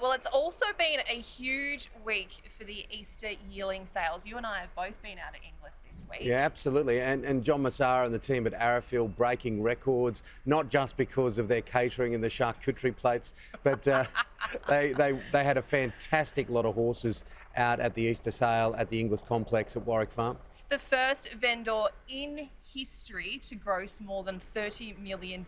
Well, it's also been a huge week for the Easter yearling sales. You and I have both been out at Inglis this week. Yeah, absolutely. And John Messara and the team at Arrowfield breaking records, not just because of their catering and the charcuterie plates, but they had a fantastic lot of horses out at the Easter sale at the Inglis complex at Warwick Farm. The first vendor in history to gross more than $30 million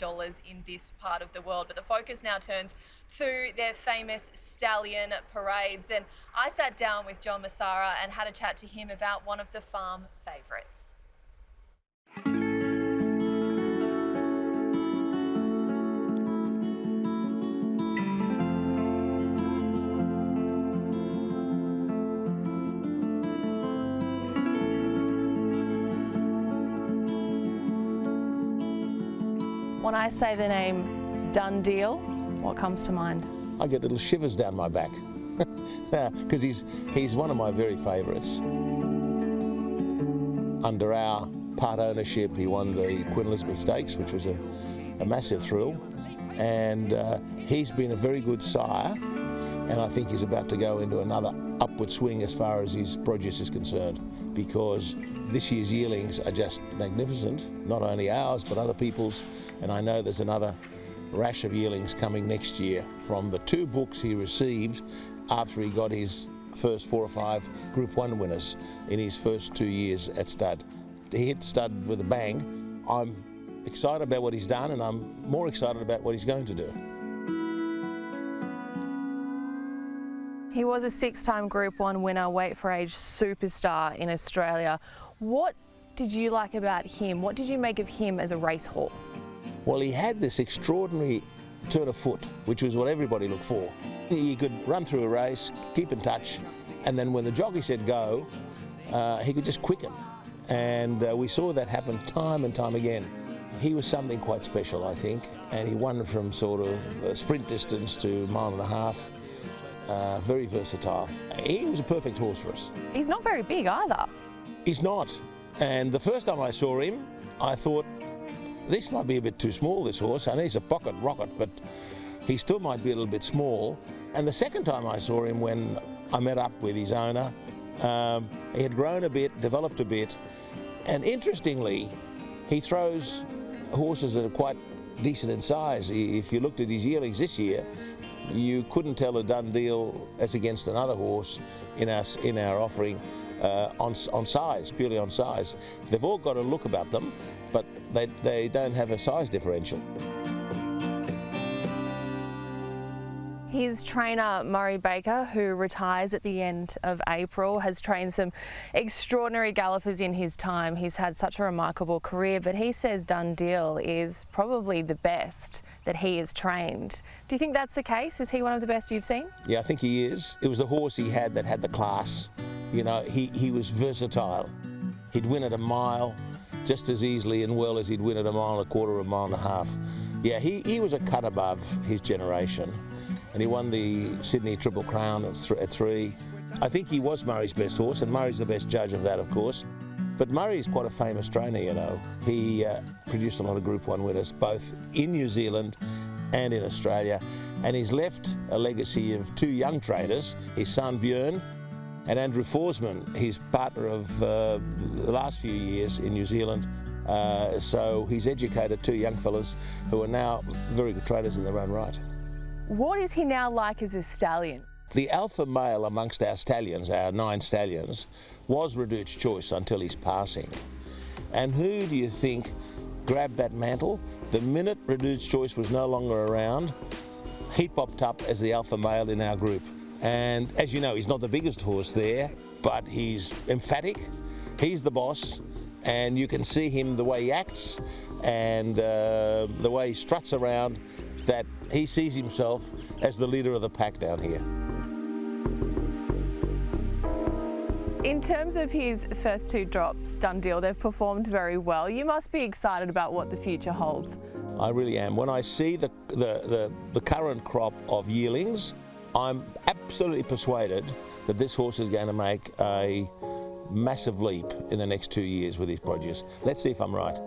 in this part of the world. But the focus now turns to their famous stallion parades. And I sat down with John Messara and had a chat to him about one of the farm favourites. When I say the name Dundeel, what comes to mind? I get little shivers down my back because he's one of my very favourites. Under our part ownership, he won the Queen Elizabeth Stakes, which was a massive thrill, and he's been a very good sire, and I think he's about to go into another upward swing as far as his produce is concerned, because this year's yearlings are just magnificent, not only ours but other people's, and I know there's another rash of yearlings coming next year from the 2 books he received after he got his first 4 or 5 Group 1 winners in his first 2 years at Stud. He hit Stud with a bang. I'm excited about what he's done, and I'm more excited about what he's going to do. He was a 6-time Group 1 winner, weight for age superstar in Australia. What did you like about him? What did you make of him as a racehorse? Well, he had this extraordinary turn of foot, which was what everybody looked for. He could run through a race, keep in touch, and then when the jockey said go, he could just quicken. And we saw that happen time and time again. He was something quite special, I think, and he won from sort of sprint distance to 1.5 miles. Very versatile. He was a perfect horse for us. He's not very big either. He's not. And the first time I saw him, I thought, this might be a bit too small, this horse. I know he's a pocket rocket, but he still might be a little bit small. And the second time I saw him, when I met up with his owner, he had grown a bit, developed a bit, and interestingly, he throws horses that are quite decent in size. If you looked at his yearlings this year, you couldn't tell a Dundeel as against another horse in our offering on size, purely on size. They've all got a look about them, but they don't have a size differential. His trainer, Murray Baker, who retires at the end of April, has trained some extraordinary gallopers in his time. He's had such a remarkable career, but he says Dundeel is probably the best that he has trained. Do you think that's the case? Is he one of the best you've seen? Yeah, I think he is. It was a horse he had that had the class. You know, he was versatile. He'd win at a mile just as easily and well as he'd win at 1.25 miles, 1.5 miles. Yeah, he was a cut above his generation. And he won the Sydney Triple Crown at 3. I think he was Murray's best horse, and Murray's the best judge of that, of course. But Murray is quite a famous trainer, you know. He produced a lot of Group 1 winners, both in New Zealand and in Australia. And he's left a legacy of 2 young trainers, his son Björn and Andrew Forsman, his partner of the last few years in New Zealand. So he's educated 2 young fellas who are now very good trainers in their own right. What is he now like as a stallion? The alpha male amongst our stallions, our 9 stallions, was Reduced Choice until his passing. And who do you think grabbed that mantle? The minute Reduced Choice was no longer around, he popped up as the alpha male in our group. And as you know, he's not the biggest horse there, but he's emphatic, he's the boss, and you can see him, the way he acts and the way he struts around, that he sees himself as the leader of the pack down here. In terms of his first 2 drops, Dundeel, they've performed very well. You must be excited about what the future holds. I really am. When I see the current crop of yearlings, I'm absolutely persuaded that this horse is going to make a massive leap in the next 2 years with his produce. Let's see if I'm right.